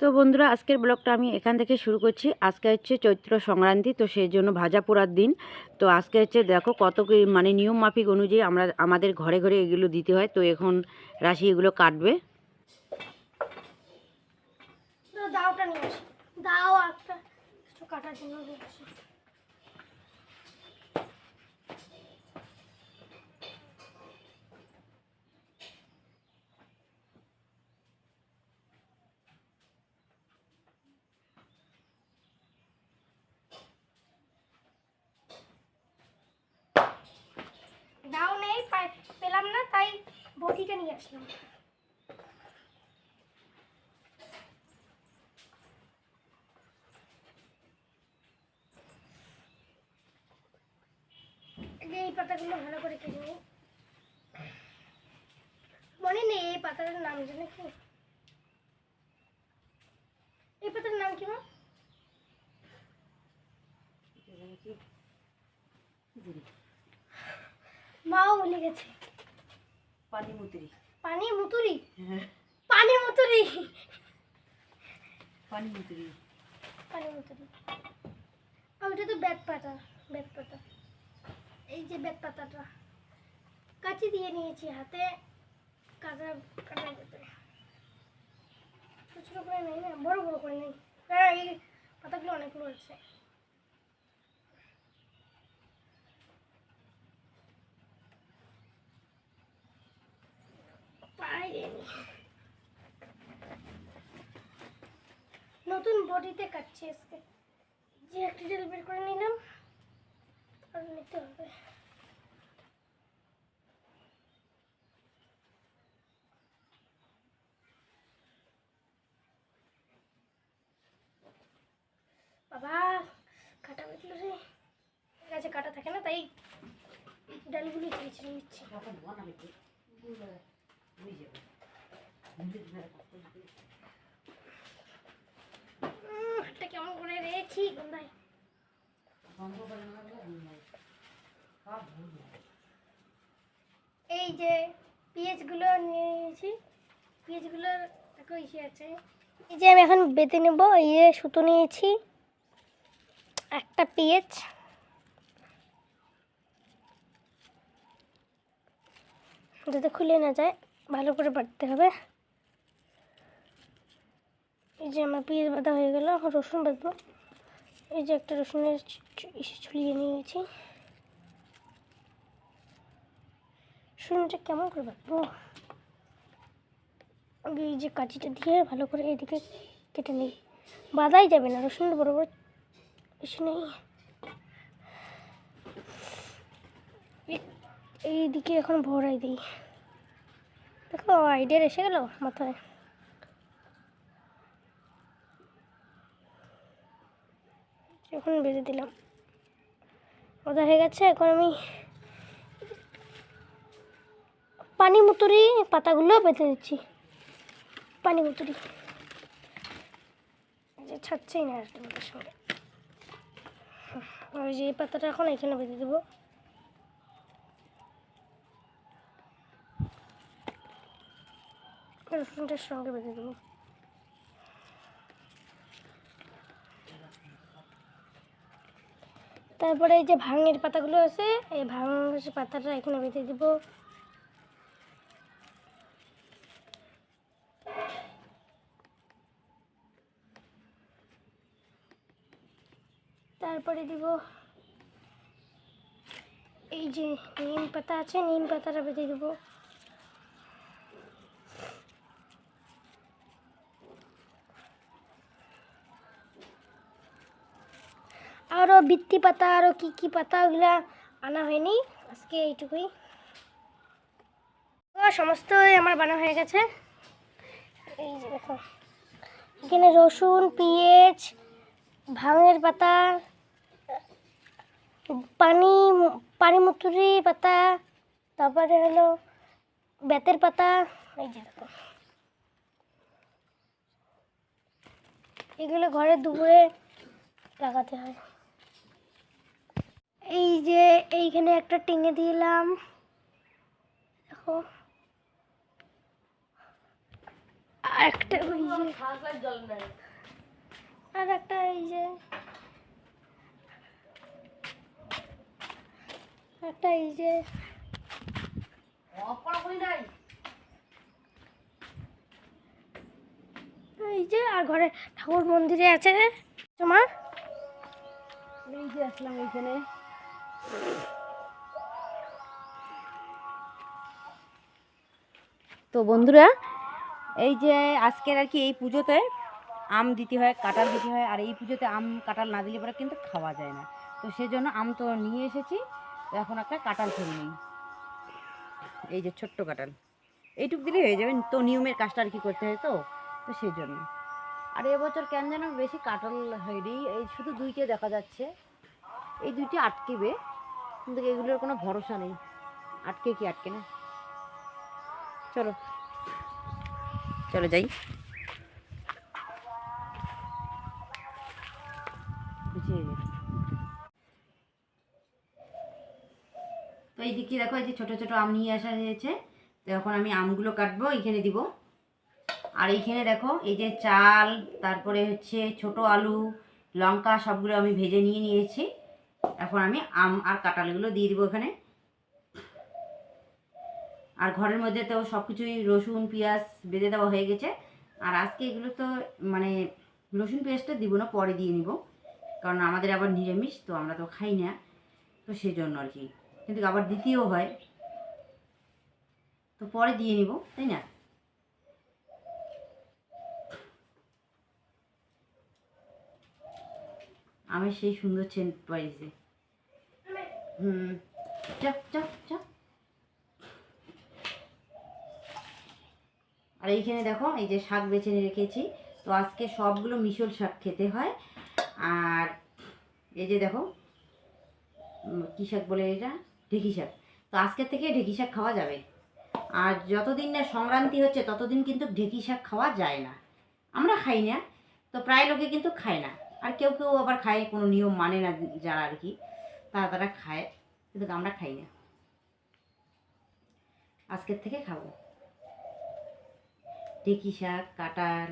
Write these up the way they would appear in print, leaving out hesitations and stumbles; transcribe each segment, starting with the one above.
তো বন্ধুরা, আজকের ব্লগটা আমি এখান থেকে শুরু করছি। আজকে হচ্ছে চৈত্র সংক্রান্তি, তো সেই জন্য ভাজা পোড়ার দিন। তো আজকে হচ্ছে দেখো কত কি মানে নিয়ম মাফিক অনুযায়ী আমাদের ঘরে ঘরে এগুলো দিতে হয়। তো এখন রাশি এগুলো কাটবে। দাওটা নিয়ে আসি, দাও একটা কিছু কাটার জন্য নিয়ে আসি। দাও নেই, পেলাম না, তাই বটিটা নিয়ে আসলাম। এই পাতাগুলো ভালো করে কেটে নিই। মনে নেই এই পাতাটার নাম জানে কি? এই পাতার নাম কি মা? মাও ভুলে গেছে। পানি মুতুরি। পানি মুতুরি? পানি মুতুরি। পানি মুতুরি। পানি মুতুরি। ওইটা তো বেত পাতা। বেত পাতা। এই যে বেত পাতাটা কাঁচি দিয়ে নিয়েছি হাতে, কাটা কাটা যেতে। ছোট ছোট করে নেই না, বড় বড় করে নেই, কারণ এই পাতাগুলো অনেকগুলো আছে। নতুন বডিতে কাটছি আজকে। যে একটা ডেল বের করে নিলাম, আর নিতে হবে। বাবা কাটা বেঁধলো রে, গাছে কাটা থাকে না, তাই ডালগুলো ছিঁড়ে ছিঁড়ে নিচ্ছি। হাতটা কেমন করে রেখেছি গন্ধায়। এই যে পেঁয়াজগুলো নিয়েছি, পেঁয়াজগুলোর দেখো ইসে আছে। এই যে আমি এখন বেঁধে নেব। এই যে সুতো নিয়েছি, একটা পেঁয়াজ যাতে খুলে না যায় ভালো করে বাটতে হবে। এই যে আমার পেঁয়াজ বাঁধা হয়ে গেল, এখন রসুন বাঁধবো। এই যে একটা রসুনের ইসে ছুলিয়ে নিয়েছি। রসুনটা কেমন করে বাঁধবো? আগে এই যে কাঁচিটা দিয়ে ভালো করে এইদিকে কেটে নিই। বাঁধাই যাবে না, রসুন বড় বড় ইসে নেই। এইদিকে এখন ভরাই দিই। দেখো আইডিয়া এসে গেল মাথায়। এখন বেঁধে দিলাম, বাঁধা হয়ে গেছে। এখন আমি পানি মুতুরি পাতাগুলো বেঁধে দিচ্ছি। পানি মুতুরি যে ছাড়ছেই না আর তোমাদের সঙ্গে। ওই যে এই পাতাটা এখন এখানে বেঁধে দেবো। রসুনটার সঙ্গে বেঁধে দেবো। তারপরে এই যে ভাঙের পাতাগুলো আছে, এই ভাঙের পাতাটা এখানে বেঁধে দিব। তারপরে দিব এই যে নিম পাতা আছে, নিম পাতাটা বেঁধে দেবো। আরও বৃত্তি পাতা, আরও কী পাতা, ওগুলা আনা হয়নি, আজকে এইটুকুই। সমস্ত আমার বানা হয়ে গেছে। এই যে দেখো এখানে রসুন, পেঁয়াজ, ভাঙের পাতা, পানি মুতুরি পাতা, তারপরে হলো বেতের পাতা। এই যে দেখো এগুলো ঘরের দুপুরে লাগাতে হয়। এই যে এইখানে একটা টেঙে দিলাম, দেখো। আর একটা ওই যে আর একটা এই যে একটা এই যে এই যে আর ঘরে ঠাকুর মন্দিরে আছে তোমার এই যে আসলাম এইখানে। তো বন্ধুরা, এই যে আজকের আর কি এই পুজোতে আম দিতে হয়, কাঁঠাল দিতে হয়, আর এই পুজোতে আম কাঁঠাল না দিলে পরে কিন্তু খাওয়া যায় না। তো সেজন্য আম তো নিয়ে এসেছি, তো এখন একটা কাঁঠাল খেয়ে নিই। এই যে ছোট্ট কাঁঠাল, এইটুক দিলেই হয়ে যাবে। তো নিয়মের কাজটা আর কি করতে হয়, তো তো সেই জন্য। আর এবছর কেন যেন বেশি কাঁঠাল হয়নি, এই শুধু দুইটা দেখা যাচ্ছে। এই দুইটি আটকেবে, কিন্তু এগুলোর কোনো ভরসা নেই, আটকে কি আটকে না। চলো চলো যাই। তো এইদিকে দেখো, এই যে ছোটো ছোটো আম নিয়ে আসা হয়েছে। তো এখন আমি আমগুলো কাটবো, এইখানে দিব। আর এইখানে দেখো, এই যে চাল, তারপরে হচ্ছে ছোট আলু, লঙ্কা, সবগুলো আমি ভেজে নিয়ে নিয়েছি। এখন আমি আম আর কাঁঠালগুলো দিয়ে দিব এখানে। আর ঘরের মধ্যে তো সব কিছুই রসুন পেঁয়াজ বেঁধে দেওয়া হয়ে গেছে। আর আজকে এগুলো তো মানে রসুন পেঁয়াজটা দিব না, পরে দিয়ে নিব, কারণ আমাদের আবার নিরামিষ, তো আমরা তো খাই না, তো সেই জন্য আর কি। কিন্তু আবার দিতেও হয়, তো পরে দিয়ে নিব, তাই না। আমার সেই সুন্দর সেন্ট পাইছে। চাপ চাপ চাপ। আর এইখানে দেখো, এই যে শাক বেছে নিয়ে রেখেছি। তো আজকে সবগুলো মিশল শাক খেতে হয়। আর এই যে দেখো, কী শাক বলে এটা, ঢেঁকি শাক। তো আজকের থেকে ঢেঁকি শাক খাওয়া যাবে। আর যতদিন না সংক্রান্তি হচ্ছে ততদিন কিন্তু ঢেঁকি শাক খাওয়া যায় না। আমরা খাই না, তো প্রায় লোকে কিন্তু খায় না। আর কেউ কেউ আবার খায়, কোনো নিয়ম মানে না যারা আর কি, তারা খায়, কিন্তু আমরা খাই না। আজকের থেকে খাবো ঢেঁকি শাক, কাঁঠাল।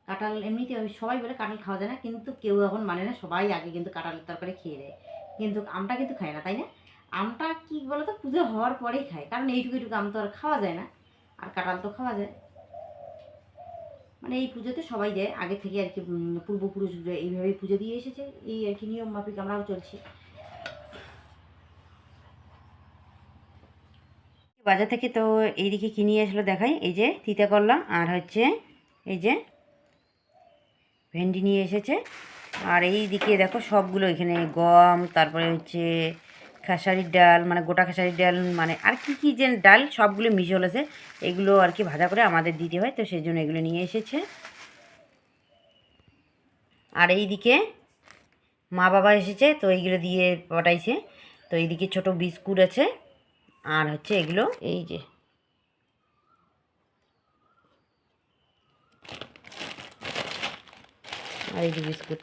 কাঁঠাল এমনিতে সবাই বলে কাঁঠাল খাওয়া যায় না, কিন্তু কেউ এখন মানে না, সবাই আগে কিন্তু কাঁঠালের তরকারি খেয়ে দেয়, কিন্তু আমটা কিন্তু খায় না, তাই না। আমটা কি বলো তো, পুজো হওয়ার পরেই খায়, কারণ এইটুকু এইটুকু আম তো আর খাওয়া যায় না। আর কাঁঠাল তো খাওয়া যায়, মানে এই পুজোতে সবাই দেয় আগে থেকে আর কি। পূর্বপুরুষরা এইভাবেই পুজো দিয়ে এসেছে, এই আর কি নিয়ম মাফিক আমরাও চলছি। বাজার থেকে তো এইদিকে কিনে আসলো, দেখাই, এই যে তিতা করলা, আর হচ্ছে এই যে ভেন্ডি নিয়ে এসেছে। আর এই দিকে দেখো সবগুলো, এখানে গম, তারপরে হচ্ছে খেসারির ডাল, মানে গোটা খেসারির ডাল, মানে আর কি কি যে ডাল, সবগুলো মিশে হলেছে। এগুলো আর কি ভাজা করে আমাদের দিতে হয়, তো সেই জন্য এগুলো নিয়ে এসেছে। আর এই দিকে মা বাবা এসেছে, তো এইগুলো দিয়ে পাঠাইছে। তো এইদিকে ছোট বিস্কুট আছে, আর হচ্ছে এগুলো এই যে, আর এই যে বিস্কুট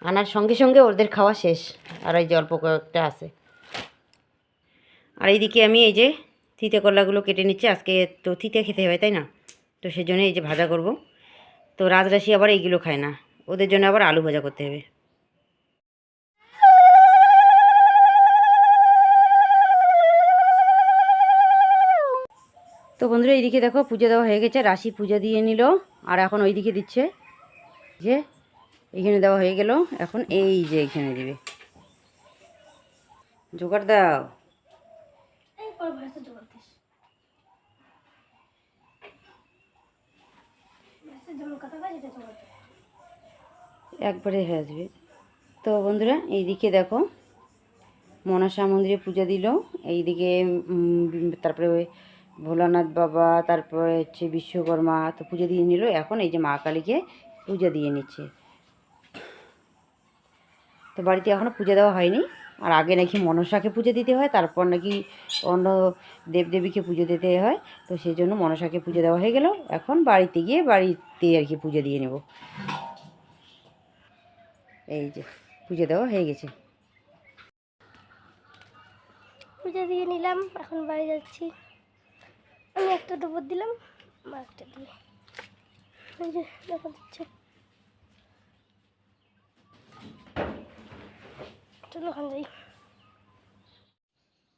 আনার সঙ্গে সঙ্গে ওদের খাওয়া শেষ। আর এই যে অল্প কয়েকটা আছে। আর এইদিকে আমি এই যে তিতে করলাগুলো কেটে নিচ্ছি, আজকে তো তিতে খেতে হবে, তাই না। তো সেজন্য এই যে ভাজা করব। তো রাজরাশি আবার এইগুলো খায় না, ওদের জন্য আবার আলু ভাজা করতে হবে। তো বন্ধুরা, এইদিকে দেখো পুজো দেওয়া হয়ে গেছে, রাশি পূজা দিয়ে নিল। আর এখন ওইদিকে দিচ্ছে, যে এইখানে দেওয়া হয়ে গেল, এখন এই যে এইখানে দিবে। জোগাড় দাও। একবারে হয়ে আসবে। তো বন্ধুরা, এইদিকে দেখো মনসা মন্দিরে পূজা দিল। এইদিকে তারপরে ওই ভোলানাথ বাবা, তারপরে হচ্ছে বিশ্বকর্মা, তো পুজো দিয়ে নিল। এখন এই যে মা কালীকে পূজা দিয়ে নিচ্ছে। তো বাড়িতে এখনও পুজো দেওয়া হয়নি। আর আগে নাকি মনসাকে পুজো দিতে হয়, তারপর নাকি অন্য দেবদেবীকে পুজো দিতে হয়। তো সেই জন্য মনসাকে পুজো দেওয়া হয়ে গেল। এখন বাড়িতে গিয়ে বাড়িতে আর কি পুজো দিয়ে নেব। এই যে পুজো দেওয়া হয়ে গেছে, পূজা দিয়ে নিলাম, এখন বাড়ি যাচ্ছি। আমি একটা দুপুর দিলাম, একটা দিয়ে এই যে দেখা দিচ্ছে, চলো ওখানে যাই।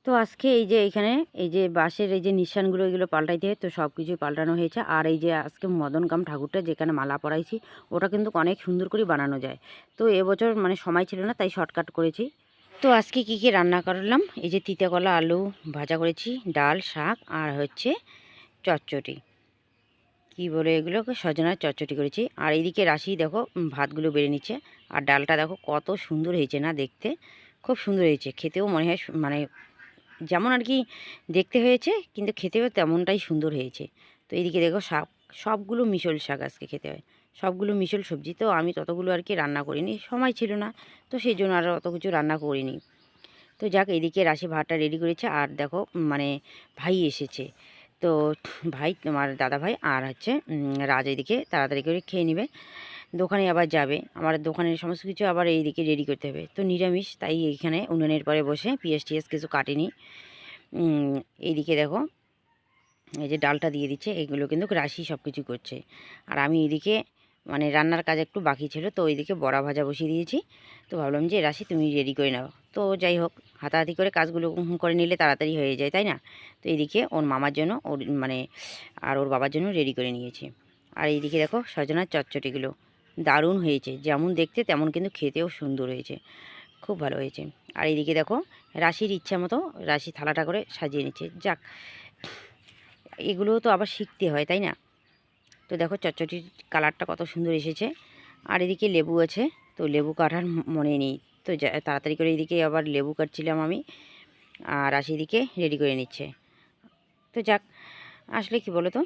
তো আজকে এই যে এইখানে এই যে বাঁশের এই যে নিশানগুলো এগুলো পাল্টাইতে হয়, তো সব কিছুই পাল্টানো হয়েছে। আর এই যে আজকে মদনকাম ঠাকুরটা যেখানে মালা পরাইছি ওটা কিন্তু অনেক সুন্দর করে বানানো যায়। তো এবছর মানে সময় ছিল না, তাই শর্টকাট করেছি। তো আজকে কি কি রান্না করলাম, এই যে তিতা কলা আলু ভাজা করেছি, ডাল শাক আর হচ্ছে চচ্চড়ি, কি বলে এগুলোকে, সজনার চচ্চড়ি করেছি। আর এইদিকে রাশি দেখো ভাতগুলো বেড়ে নিচ্ছে। আর ডালটা দেখো কত সুন্দর হয়েছে না, দেখতে খুব সুন্দর হয়েছে, খেতেও মনে হয় মানে যেমন আর কি দেখতে হয়েছে, কিন্তু খেতেও তেমনটাই সুন্দর হয়েছে। তো এইদিকে দেখো শাক, সবগুলো মিশল শাক আজকে খেতে হয়, সবগুলো মিশল সবজি। তো আমি ততগুলো আর কি রান্না করিনি, সময় ছিল না, তো সেই জন্য আর অত কিছু রান্না করিনি। তো যাক, এদিকে রাশি ভাতটা রেডি করেছে। আর দেখো মানে ভাই এসেছে, তো ভাই তোমার দাদা ভাই আর হচ্ছে রাজ এদিকে তাড়াতাড়ি করে খেয়ে নেবে, দোকানে আবার যাবে। আমার দোকানের সমস্ত কিছু আবার এইদিকে রেডি করতে হবে। তো নিরামিষ, তাই এইখানে উনুনের পরে বসে পিঁয়াজ টিয়াজ কিছু কাটিনি। এইদিকে দেখো এই যে ডালটা দিয়ে দিচ্ছে, এগুলো কিন্তু রাশি সব কিছু করছে। আর আমি এইদিকে মানে রান্নার কাজ একটু বাকি ছিল, তো ওইদিকে বড়া ভাজা বসিয়ে দিয়েছি। তো ভাবলাম যে রাশি তুমি রেডি করে নাও। তো যাই হোক, হাতাহাতি করে কাজগুলো করে নিলে তাড়াতাড়ি হয়ে যায়, তাই না? তো এইদিকে ওর মামার জন্য ওর মানে আর ওর বাবার জন্য রেডি করে নিয়েছি। আর এইদিকে দেখো সজনার চচ্চড়িগুলো দারুণ হয়েছে, যেমন দেখতে তেমন কিন্তু খেতেও সুন্দর হয়েছে, খুব ভালো হয়েছে। আর এইদিকে দেখো রাশির ইচ্ছা মতো রাশি থালাটা করে সাজিয়ে নিচ্ছে। যাক, এগুলো তো আবার শিখতে হয়, তাই না? তো দেখো চচ্চড়ির কালারটা কত সুন্দর এসেছে। আর এদিকে লেবু আছে, তো লেবু কাটার মনে নেই, তো তাড়াতাড়ি করে এদিকে আবার লেবু কাটছিলাম আমি, আর রাশি এদিকে রেডি করে নিচ্ছে। তো যাক, আসলে কি বলো তো,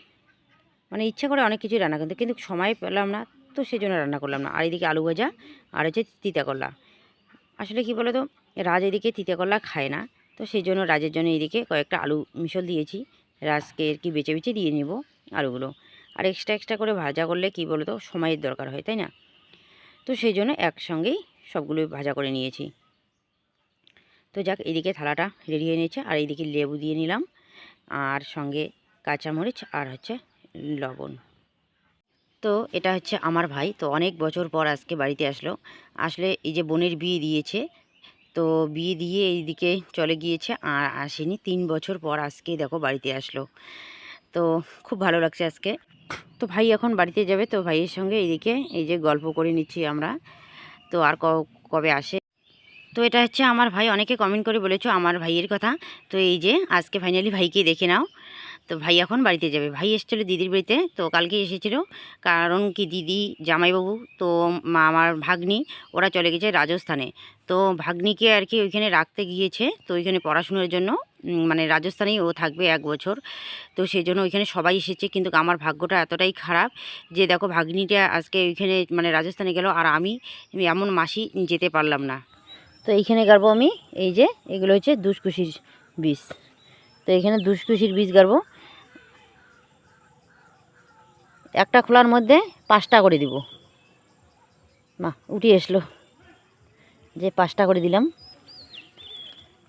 মানে ইচ্ছা করে অনেক কিছু রান্না করতে, কিন্তু সময় পেলাম না, তো সেই জন্য রান্না করলাম না। আর এদিকে আলু ভাজা আর হচ্ছে তিতা করলা। আসলে কি বলো তো, রাজ এদিকে তিতা করলা খায় না, তো সেই জন্য রাজের জন্য এদিকে কয়েকটা আলু মিশল দিয়েছি। রাজকে আর কি বেছে বেছে দিয়ে নিব আলুগুলো। আর এক্সট্রা এক্সট্রা করে ভাজা করলে কি বলো তো, সময়ের দরকার হয়, তাই না? তো সেই জন্য একসঙ্গেই সবগুলো ভাজা করে নিয়েছি। তো যাক, এদিকে থালাটা রেডি হয়ে নিয়েছে। আর এইদিকে লেবু দিয়ে নিলাম, আর সঙ্গে কাঁচামরিচ আর হচ্ছে লবণ। তো এটা হচ্ছে আমার ভাই, তো অনেক বছর পর আজকে বাড়িতে আসলো। আসলে এই যে বোনের বিয়ে দিয়েছে, তো বিয়ে দিয়ে এইদিকে চলে গিয়েছে আর আসেনি, 3 বছর পর আজকে দেখো বাড়িতে আসলো। তো খুব ভালো লাগছে আজকে। তো ভাই এখন বাড়িতে যাবে, তো ভাইয়ের সঙ্গে এইদিকে এই যে গল্প করে নিচ্ছি আমরা। তো আর কবে আসে। তো এটা হচ্ছে আমার ভাই, অনেকে কমেন্ট করে বলেছো আমার ভাইয়ের কথা। তো এই যে আজকে ফাইনালি ভাইকে দেখে নাও। তো ভাই এখন বাড়িতে যাবে। ভাই এসেছিলো দিদির বাড়িতে, তো কালকে এসেছিল, কারণ কি দিদি জামাইবাবু তো আমার ভাগ্নি ওরা চলে গেছে রাজস্থানে। তো ভাগ্নিকে আর কি ওইখানে রাখতে গিয়েছে, তো ওইখানে পড়াশুনোর জন্য মানে রাজস্থানেই ও থাকবে 1 বছর। তো সেই জন্য ওইখানে সবাই এসেছে, কিন্তু আমার ভাগ্যটা এতটাই খারাপ যে দেখো ভাগ্নিটা আজকে ওইখানে মানে রাজস্থানে গেল, আর আমি এমন মাসি যেতে পারলাম না। তো এইখানে গাড়বো আমি, এই যে এগুলো হচ্ছে দুষ্কুশির বীজ। তো এখানে দুষ্কুশির বীজ গাড়বো, একটা খোলার মধ্যে 5টা করে দিব। মা উঠে আসলো, যে 5টা করে দিলাম,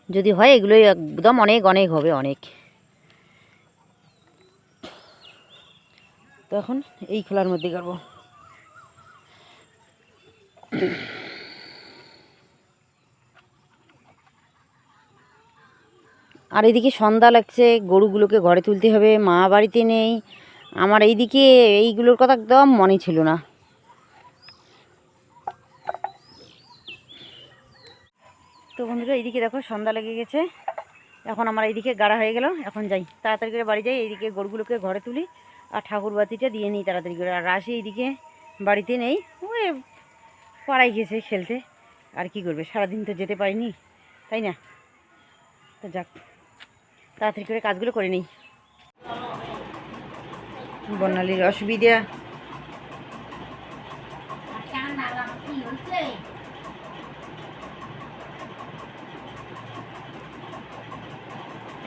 যদি হয় এগুলোই একদম অনেক অনেক হবে, অনেক। তো এখন এই খোলার মধ্যে গাড়বো। আর এইদিকে সন্ধ্যা লাগছে, গরুগুলোকে ঘরে তুলতে হবে, মা বাড়িতে নেই। আমার এইদিকে এইগুলোর কথা একদম মনে ছিল না। তো বন্ধুরা এইদিকে দেখো সন্ধ্যা লেগে গেছে, এখন আমার এইদিকে গাড়া হয়ে গেল। এখন যাই তাড়াতাড়ি করে বাড়ি যাই, এইদিকে গরুগুলোকে ঘরে তুলি আর ঠাকুর বাতিটা দিয়ে নিই তাড়াতাড়ি করে। আর রাশি এইদিকে বাড়িতে নেই, ওই পাড়ায় গেছে খেলতে। আর কি করবে, সারাদিন তো যেতে পারিনি, তাই না? তো যাক, তাড়াতাড়ি করে কাজগুলো করে নিই। বর্ণালীর অসুবিধা,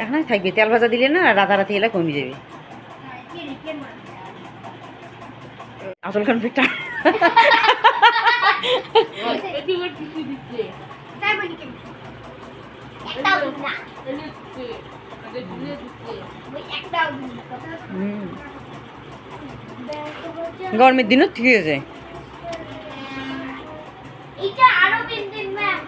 এখন থাকবে, তেল ভাজা দিলে না রাতারাতি এলা কমে যাবে। আসল খান পেটটা গরমের দিনও ঠিক আছে। এটা আরো বিন্দিন ম্যাম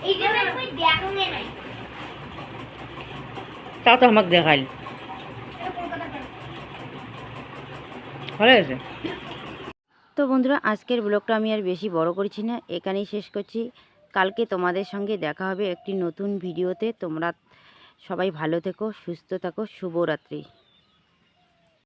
এইটা ম্যাম কই দেখোগে নাই তাও তো আমাকে দেখাইল, ভালো আছে। তো বন্ধুরা, আজকের ব্লগটা আমি আর বেশি বড় করছি না, এখানেই শেষ করছি। কালকে তোমাদের সঙ্গে দেখা হবে একটি নতুন ভিডিওতে। তোমরা সবাই ভালো থেকো, সুস্থ থাকো, শুভরাত্রি।